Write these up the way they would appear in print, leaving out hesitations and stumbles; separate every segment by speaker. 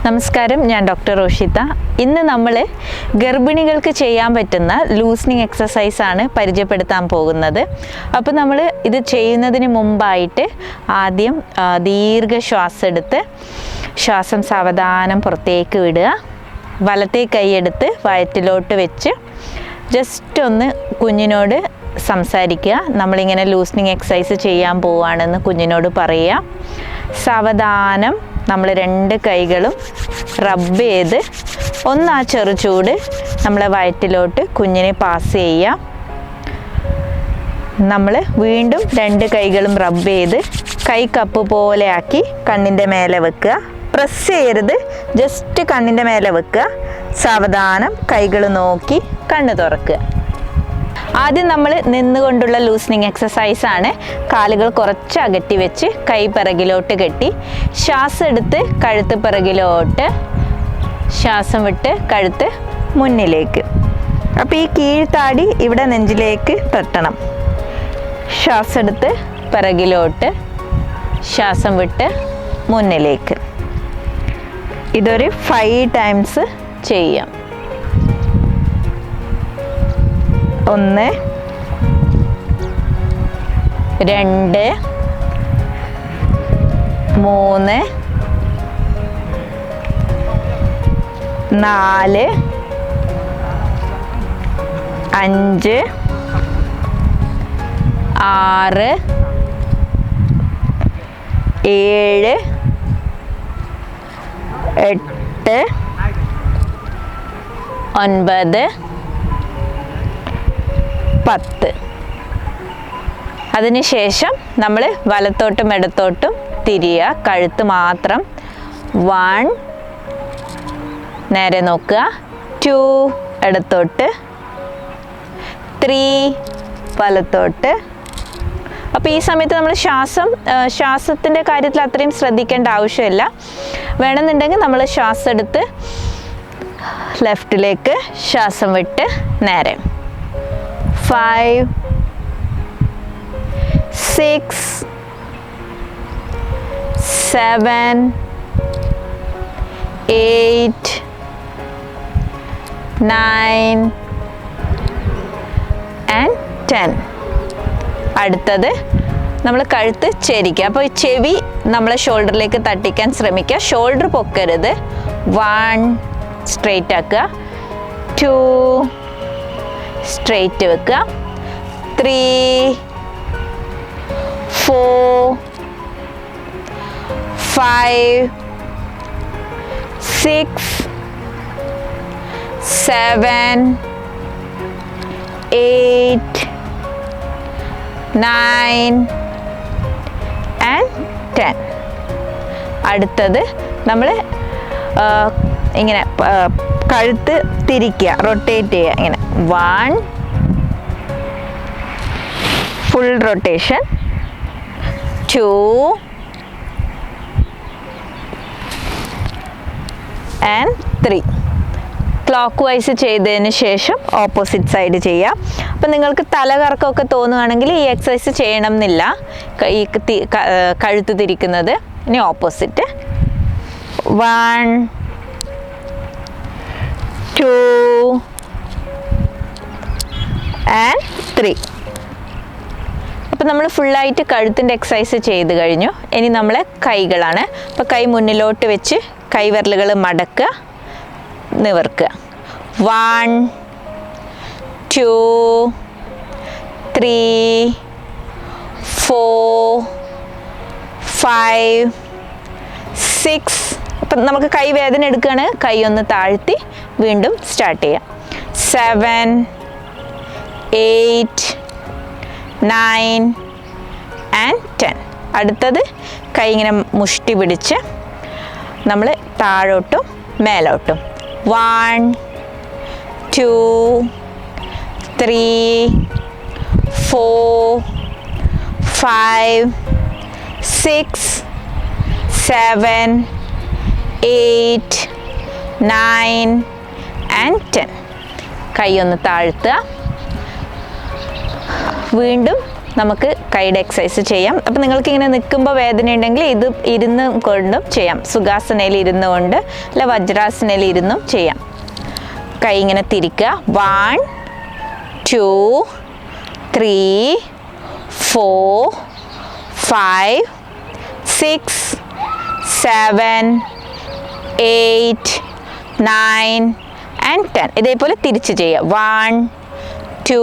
Speaker 1: നമസ്കാരം, ഞാൻ ഡോക്ടർ റോഷിത. ഇന്ന് നമ്മൾ ഗർഭിണികൾക്ക് ചെയ്യാൻ പറ്റുന്ന ലൂസനിങ് എക്സസൈസ് ആണ് പരിചയപ്പെടുത്താൻ പോകുന്നത്. അപ്പോൾ നമ്മൾ ഇത് ചെയ്യുന്നതിന് മുമ്പായിട്ട് ആദ്യം ദീർഘശ്വാസം എടുത്ത് ശ്വാസം സാവധാനം പുറത്തേക്ക് വിടുക. വലത്തേ കൈയെടുത്ത് വയറ്റിലോട്ട് വെച്ച് ജസ്റ്റ് ഒന്ന് കുഞ്ഞിനോട് സംസാരിക്കുക. നമ്മളിങ്ങനെ ലൂസനിങ് എക്സസൈസ് ചെയ്യാൻ പോവുകയാണെന്ന് കുഞ്ഞിനോട് പറയുക. സാവധാനം നമ്മൾ രണ്ട് കൈകളും റബ്ബ് ചെയ്ത് ഒന്ന് ആ ചെറുചൂട് നമ്മളെ വയറ്റിലോട്ട് കുഞ്ഞിനെ പാസ് ചെയ്യുക. നമ്മൾ വീണ്ടും രണ്ട് കൈകളും റബ്ബ് ചെയ്ത് കൈ കപ്പ് പോലെ ആക്കി കണ്ണിൻ്റെ മേലെ വെക്കുക. പ്രസ് ചെയ്യരുത്, ജസ്റ്റ് കണ്ണിൻ്റെ മേലെ വെക്കുക. സാവധാനം കൈകൾ നോക്കി കണ്ണ് തുറക്കുക. ആദ്യം നമ്മൾ നിന്നുകൊണ്ടുള്ള ലൂസനിങ് എക്സസൈസ് ആണ്. കാലുകൾ കുറച്ച് അകറ്റി വെച്ച് കൈ പിറകിലോട്ട് കെട്ടി ശ്വാസം എടുത്ത് കഴുത്ത് പിറകിലോട്ട്, ശ്വാസം വിട്ട് കഴുത്ത് മുന്നിലേക്ക്. അപ്പോൾ ഈ കീഴ്ത്താടി ഇവിടെ നെഞ്ചിലേക്ക് തട്ടണം. ശ്വാസം എടുത്ത് പിറകിലോട്ട്, ശ്വാസം വിട്ട് മുന്നിലേക്ക്. ഇതൊരു 5 ടൈംസ് ചെയ്യാം. 1 2 3 4 5 6 7 8 9 10. അതിനുശേഷം നമ്മൾ വലത്തോട്ടും ഇടത്തോട്ടും തിരിയുക. കഴുത്ത് മാത്രം. 1 നേരെ നോക്കുക, 2 ഇടത്തോട്ട്, 3 വലത്തോട്ട്. അപ്പോൾ ഈ സമയത്ത് നമ്മൾ ശ്വാസത്തിൻ്റെ കാര്യത്തിൽ അത്രയും ശ്രദ്ധിക്കേണ്ട ആവശ്യമില്ല. വേണമെന്നുണ്ടെങ്കിൽ നമ്മൾ ശ്വാസം എടുത്ത് ലെഫ്റ്റിലേക്ക്, ശ്വാസം വിട്ട് നേരെ. 5 6 7 8 9 and 10. അടുത്തത് നമ്മൾ കഴുത്ത് ചെരിക്കുക. അപ്പോൾ ചെവി നമ്മളെ ഷോൾഡറിലേക്ക് തട്ടിക്കാൻ ശ്രമിക്കുക. ഷോൾഡർ പൊക്കരുത്. 1 സ്ട്രെയിറ്റ് ആക്കുക, 2 സ്ട്രെയിറ്റ് വെക്കുക, 3 4 5 6 7 8 9 and 10. അടുത്തത് നമ്മൾ ഇങ്ങനെ കഴുത്ത് തിരിക്കുക, റൊട്ടേറ്റ് ചെയ്യുക. ഇങ്ങനെ 1 full rotation, 2 and 3. Clock vice ചെയ്തതിന് ശേഷം ഓപ്പോസിറ്റ് സൈഡ് ചെയ്യാം. അപ്പം നിങ്ങൾക്ക് തലകറക്കമൊക്കെ തോന്നുകയാണെങ്കിൽ ഈ എക്സസൈസ് ചെയ്യണം എന്നില്ല. ഈ കഴുത്ത് തിരിക്കുന്നത്. ഇനി ഓപ്പോസിറ്റ്. 1 2 and 3. അപ്പം നമ്മൾ ഫുള്ളായിട്ട് കഴുത്തിൻ്റെ എക്സസൈസ് ചെയ്ത് കഴിഞ്ഞു. ഇനി നമ്മളെ കൈകളാണ്. അപ്പോൾ കൈ മുന്നിലോട്ട് വെച്ച് കൈവിരലുകൾ മടക്കുക, നിവർക്കുക. 1 2 3 4 5 6. അപ്പം നമുക്ക് കൈ വേദന എടുക്കുകയാണ്. കൈ ഒന്ന് താഴ്ത്തി വീണ്ടും സ്റ്റാർട്ട് ചെയ്യാം. 7 8 9 and 10. അടുത്തത് കൈ ഇങ്ങനെ മുഷ്ടി പിടിച്ച് നമ്മൾ താഴോട്ടും മേലോട്ടും. 1 2 3 4 5 6 7 8 9 and 10. കൈ ഒന്ന് താഴ്ത്തുക, വീണ്ടും നമുക്ക് കൈയുടെ എക്സസൈസ് ചെയ്യാം. അപ്പോൾ നിങ്ങൾക്ക് ഇങ്ങനെ നിൽക്കുമ്പോൾ വേദന ഉണ്ടെങ്കിൽ ഇത് ഇരുന്ന് കൊണ്ടും ചെയ്യാം. സുഖാസനയിൽ ഇരുന്നു കൊണ്ട് അല്ല വജ്രാസനയിൽ ഇരുന്നും ചെയ്യാം. കൈ ഇങ്ങനെ തിരിക്കുക. 1 2 3 4 5 6 7 8 9 and 10. ഇതേപോലെ തിരിച്ച് ചെയ്യുക. 1 2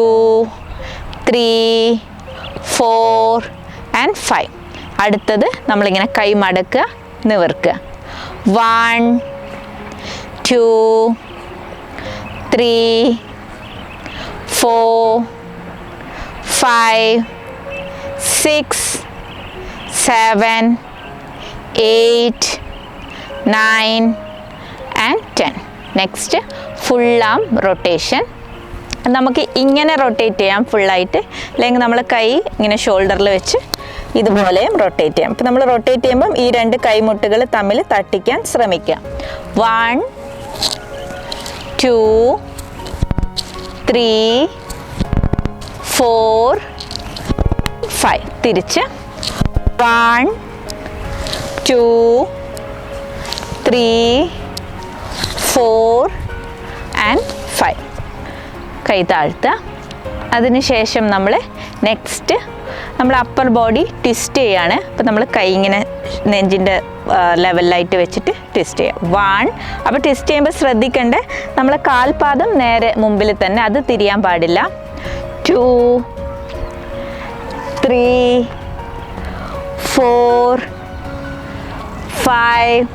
Speaker 1: 3 4 and 5. അടുത്തത് നമ്മളിങ്ങനെ കൈ മടക്കുക, നിവർക്കുക. 1 2 3 4 5 6 7 8 9 and 10. Next full arm rotation. നമുക്ക് ഇങ്ങനെ റൊട്ടേറ്റ് ചെയ്യാം ഫുള്ളായിട്ട്, അല്ലെങ്കിൽ നമ്മൾ കൈ ഇങ്ങനെ ഷോൾഡറിൽ വെച്ച് ഇതുപോലെയും റൊട്ടേറ്റ് ചെയ്യാം. അപ്പോൾ നമ്മൾ റൊട്ടേറ്റ് ചെയ്യുമ്പം ഈ 2 കൈമുട്ടുകൾ തമ്മിൽ തട്ടിക്കാൻ ശ്രമിക്കുക. 1 2 3 4 5. തിരിച്ച് 1 2 3 4 and 5. കൈ താഴ്ത്തുക. അതിനുശേഷം നമ്മൾ നെക്സ്റ്റ് നമ്മൾ അപ്പർ ബോഡി ട്വിസ്റ്റ് ചെയ്യാണ്. അപ്പോൾ നമ്മൾ കൈ ഇങ്ങനെ നെഞ്ചിൻ്റെ ലെവലിലായിട്ട് വെച്ചിട്ട് ട്വിസ്റ്റ് ചെയ്യുക. 1. അപ്പോൾ ട്വിസ്റ്റ് ചെയ്യുമ്പോൾ ശ്രദ്ധിക്കേണ്ടേ, നമ്മൾ കാൽപാദം നേരെ മുമ്പിൽ തന്നെ, അത് തിരിയാൻ പാടില്ല. 2 3 4 5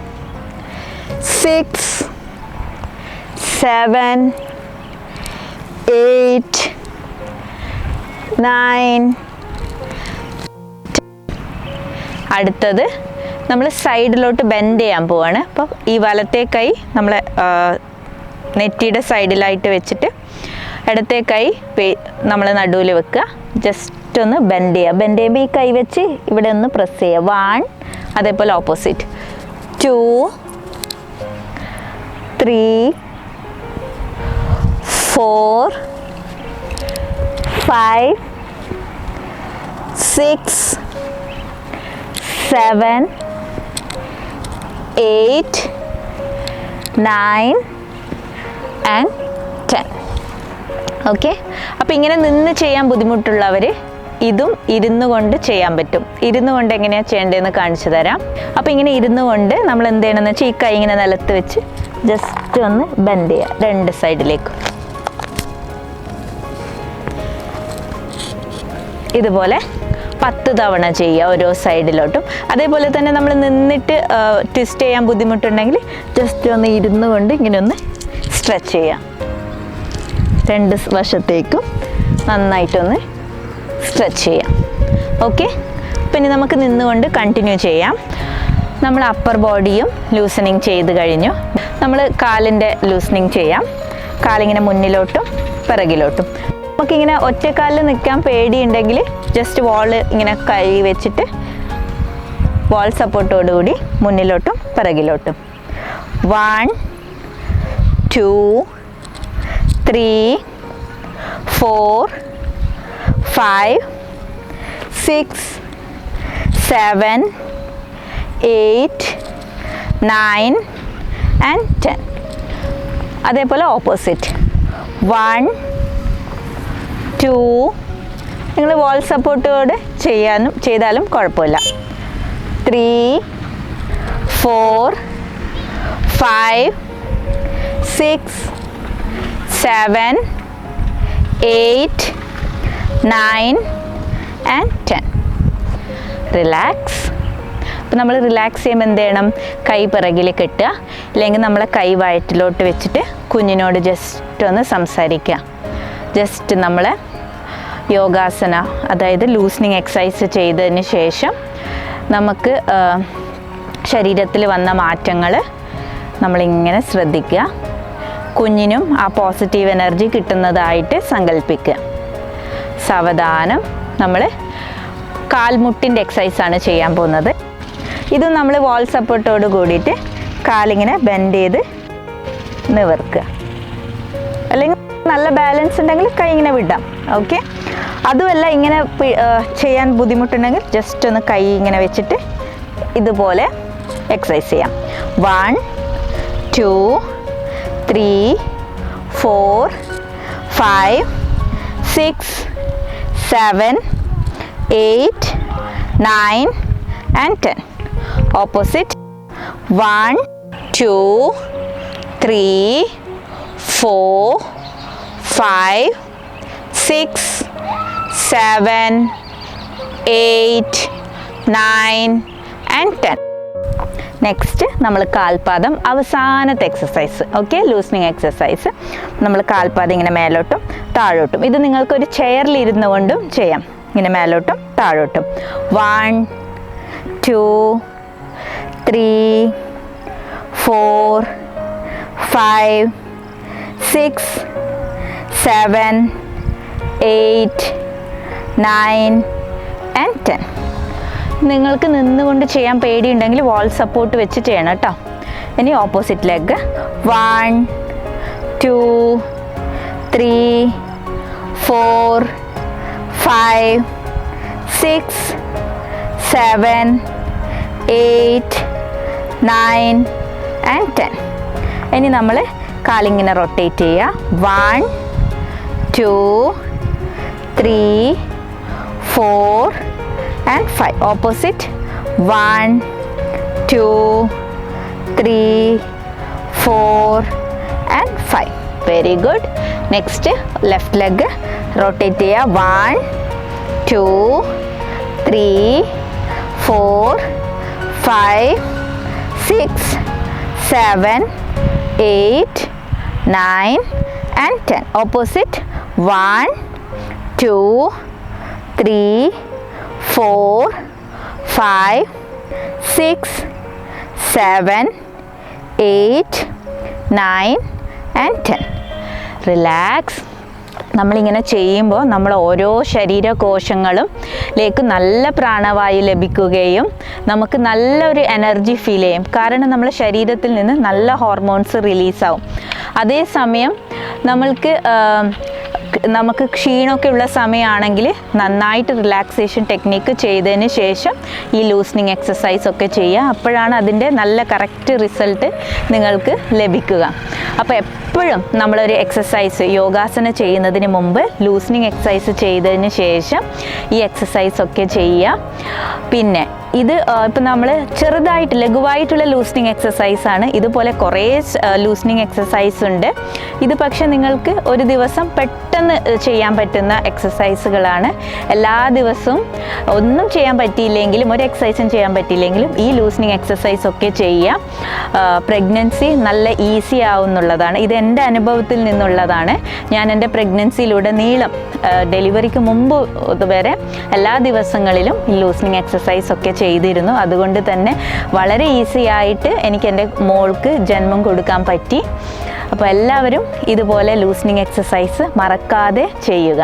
Speaker 1: 6 7 8 9. അടുത്തത് നമ്മൾ സൈഡിലോട്ട് ബെൻഡ് ചെയ്യാൻ പോവാണ്. അപ്പോൾ ഈ വലത്തെ കൈ നമ്മളെ നെറ്റിയുടെ സൈഡിലായിട്ട് വെച്ചിട്ട് ഇടത്തെ കൈ നമ്മൾ നടുവിൽ വെക്കുക. ജസ്റ്റ് ഒന്ന് ബെൻഡ് ചെയ്യുക. ബെൻഡ് ചെയ്യുമ്പോൾ ഈ കൈ വെച്ച് ഇവിടെ ഒന്ന് പ്രസ് ചെയ്യുക. 1. അതേപോലെ ഓപ്പോസിറ്റ് 2 3 4 5 6 7 8 9 and 10. ഓക്കെ. അപ്പോൾ ഇങ്ങനെ നിന്ന് ചെയ്യാൻ ബുദ്ധിമുട്ടുള്ളവർ ഇതും ഇരുന്നു കൊണ്ട് ചെയ്യാൻ പറ്റും. ഇരുന്നു കൊണ്ട് എങ്ങനെയാണ് ചെയ്യേണ്ടതെന്ന് കാണിച്ചു തരാം. അപ്പോൾ ഇങ്ങനെ ഇരുന്നു കൊണ്ട് നമ്മൾ എന്ത് ചെയ്യണമെന്ന് വെച്ചാൽ ഈ കൈ ഇങ്ങനെ നിലത്ത് വെച്ച് ജസ്റ്റ് ഒന്ന് ബെൻഡ് ചെയ്യുക 2 സൈഡിലേക്കും. ഇതുപോലെ 10 തവണ ചെയ്യുക ഓരോ സൈഡിലോട്ടും. അതേപോലെ തന്നെ നമ്മൾ നിന്നിട്ട് ട്വിസ്റ്റ് ചെയ്യാൻ ബുദ്ധിമുട്ടുണ്ടെങ്കിൽ ജസ്റ്റ് ഒന്ന് ഇരുന്നു കൊണ്ട് ഇങ്ങനെ ഒന്ന് സ്ട്രെച്ച് ചെയ്യാം. 2 വശത്തേക്കും നന്നായിട്ടൊന്ന് സ്ട്രെച്ച് ചെയ്യാം. ഓക്കെ. പിന്നെ നമുക്ക് നിന്നുകൊണ്ട് കണ്ടിന്യൂ ചെയ്യാം. നമ്മൾ അപ്പർ ബോഡിയും ലൂസനിങ് ചെയ്ത് കഴിഞ്ഞു. നമ്മൾ കാലിൻ്റെ ലൂസനിങ് ചെയ്യാം. കാലിങ്ങനെ മുന്നിലോട്ടും പിറകിലോട്ടും. നമുക്കിങ്ങനെ ഒറ്റക്കാലിൽ നിൽക്കാൻ പേടിയുണ്ടെങ്കിൽ ജസ്റ്റ് വാള് ഇങ്ങനെ കൈ വെച്ചിട്ട് വാൾ സപ്പോർട്ടോടുകൂടി മുന്നിലോട്ടും പിറകിലോട്ടും. 1 2 3 4 5 6 7 8 9 and 10. അതേപോലെ ഓപ്പോസിറ്റ് 1 2. നിങ്ങൾ വാൾ സപ്പോർട്ടോട് ചെയ്താലും കുഴപ്പമില്ല. 3 4 5 6 7 8 9 and 10. റിലാക്സ്. അപ്പോൾ നമ്മൾ റിലാക്സ് ചെയ്യുമ്പോൾ എന്ത് ചെയ്യണം? കൈ പിറകിൽ കെട്ടുക, അല്ലെങ്കിൽ നമ്മളെ കൈ വയറ്റിലോട്ട് വെച്ചിട്ട് കുഞ്ഞിനോട് ജസ്റ്റ് ഒന്ന് സംസാരിക്കുക. ജസ്റ്റ് നമ്മൾ യോഗാസന, അതായത് ലൂസനിങ് എക്സസൈസ് ചെയ്തതിന് ശേഷം നമുക്ക് ശരീരത്തിൽ വന്ന മാറ്റങ്ങൾ നമ്മളിങ്ങനെ ശ്രദ്ധിക്കുക. കുഞ്ഞിനും ആ പോസിറ്റീവ് എനർജി കിട്ടുന്നതായിട്ട് സങ്കല്പിക്കുക. സാവധാനം നമ്മൾ കാൽമുട്ടിൻ്റെ എക്സസൈസാണ് ചെയ്യാൻ പോകുന്നത്. ഇത് നമ്മൾ വാൾ സപ്പോർട്ടോട് കൂടിയിട്ട് കാലിങ്ങനെ ബെൻഡ് ചെയ്ത് നിവർക്കുക. അല്ലെങ്കിൽ നല്ല ബാലൻസ് ഉണ്ടെങ്കിൽ കൈ ഇങ്ങനെ വിടാം. ഓക്കെ. അതുമല്ല ഇങ്ങനെ ചെയ്യാൻ ബുദ്ധിമുട്ടുണ്ടെങ്കിൽ ജസ്റ്റ് ഒന്ന് കൈ ഇങ്ങനെ വെച്ചിട്ട് ഇതുപോലെ എക്സസൈസ് ചെയ്യാം. 1 2 3 4 5 6 7 8 9 and 10. Opposite. 1 2 3 4 5 6 7 8 9 and 10. നെക്സ്റ്റ് നമ്മൾ കാൽപാദം അവസാനത്തെ എക്സസൈസ്. Okay, loosening exercise. നമ്മൾ കാൽപാദം ഇങ്ങനെ മേലോട്ടും താഴോട്ടും. ഇത് നിങ്ങൾക്കൊരു ചെയറിൽ ഇരുന്നു കൊണ്ടും ചെയ്യാം. ഇങ്ങനെ മേലോട്ടും താഴോട്ടും. 1 2 3 4 5 6 7 8 9 and 10. നിങ്ങൾക്ക് നിന്നുകൊണ്ട് ചെയ്യാൻ പേടിയുണ്ടെങ്കിൽ വാൾ സപ്പോർട്ട് വെച്ച് ചെയ്യണം കേട്ടോ. ഇനി ഓപ്പോസിറ്റ് ലെഗ്. 1 2 3 4 5 6 7 8 9 and 10. ഇനി നമ്മൾ കാലിങ്ങനെ റൊട്ടേറ്റ് ചെയ്യുക. 1 2 3 4 and 5. Opposite. 1 2 3 4 and 5. Very good. Next left leg rotate ചെയ്യുക. 1 2 3 4 5 6 7 8 9 and 10. Opposite. 1 2 3 4 5 6 7 8 9 and 10. റിലാക്സ്. നമ്മളിങ്ങനെ ചെയ്യുമ്പോൾ നമ്മൾ ഓരോ ശരീരകോശങ്ങളിലേക്ക് നല്ല പ്രാണവായു ലഭിക്കുകയും നമുക്ക് നല്ലൊരു എനർജി ഫീൽ ചെയ്യും. കാരണം നമ്മുടെ ശരീരത്തിൽ നിന്ന് നല്ല ഹോർമോൺസ് റിലീസാവും. അതേസമയം നമുക്ക് ക്ഷീണമൊക്കെ ഉള്ള സമയമാണെങ്കിൽ നന്നായിട്ട് റിലാക്സേഷൻ ടെക്നിക്ക് ചെയ്തതിന് ശേഷം ഈ ലൂസനിങ് എക്സസൈസ് ഒക്കെ ചെയ്യുക. അപ്പോഴാണ് അതിൻ്റെ നല്ല കറക്റ്റ് റിസൾട്ട് നിങ്ങൾക്ക് ലഭിക്കുക. അപ്പോൾ എപ്പോഴും നമ്മളൊരു എക്സസൈസ് യോഗാസന ചെയ്യുന്നതിന് മുമ്പ് ലൂസനിങ് എക്സസൈസ് ചെയ്തതിന് ശേഷം ഈ എക്സസൈസ് ഒക്കെ ചെയ്യുക. പിന്നെ ഇത് ഇപ്പം നമ്മൾ ചെറുതായിട്ട് ലഘുവായിട്ടുള്ള ലൂസനിങ് എക്സസൈസാണ്. ഇതുപോലെ കുറേ ലൂസനിങ് എക്സസൈസ് ഉണ്ട്. ഇത് പക്ഷെ നിങ്ങൾക്ക് ഒരു ദിവസം പെട്ടെന്ന് ചെയ്യാൻ പറ്റുന്ന എക്സസൈസുകളാണ്. എല്ലാ ദിവസവും ഒന്നും ചെയ്യാൻ പറ്റിയില്ലെങ്കിലും ഒരു എക്സസൈസും ചെയ്യാൻ പറ്റിയില്ലെങ്കിലും ഈ ലൂസനിങ് എക്സസൈസ് ഒക്കെ ചെയ്യാം. പ്രഗ്നൻസി നല്ല ഈസി ആവുന്നുള്ളതാണ്. ഇത് എൻ്റെ അനുഭവത്തിൽ നിന്നുള്ളതാണ്. ഞാൻ എൻ്റെ പ്രഗ്നൻസിയിലുടനീളം ഡെലിവറിക്ക് മുമ്പ് വരെ എല്ലാ ദിവസങ്ങളിലും ഈ ലൂസനിങ് എക്സസൈസ് ഒക്കെ ചെയ്തിരുന്നു. അതുകൊണ്ട് തന്നെ വളരെ ഈസി ആയിട്ട് എനിക്ക് എൻ്റെ മോൾക്ക് ജന്മം കൊടുക്കാൻ പറ്റി. അപ്പോൾ എല്ലാവരും ഇതുപോലെ ലൂസനിങ് എക്സസൈസ് മറക്കാതെ ചെയ്യുക.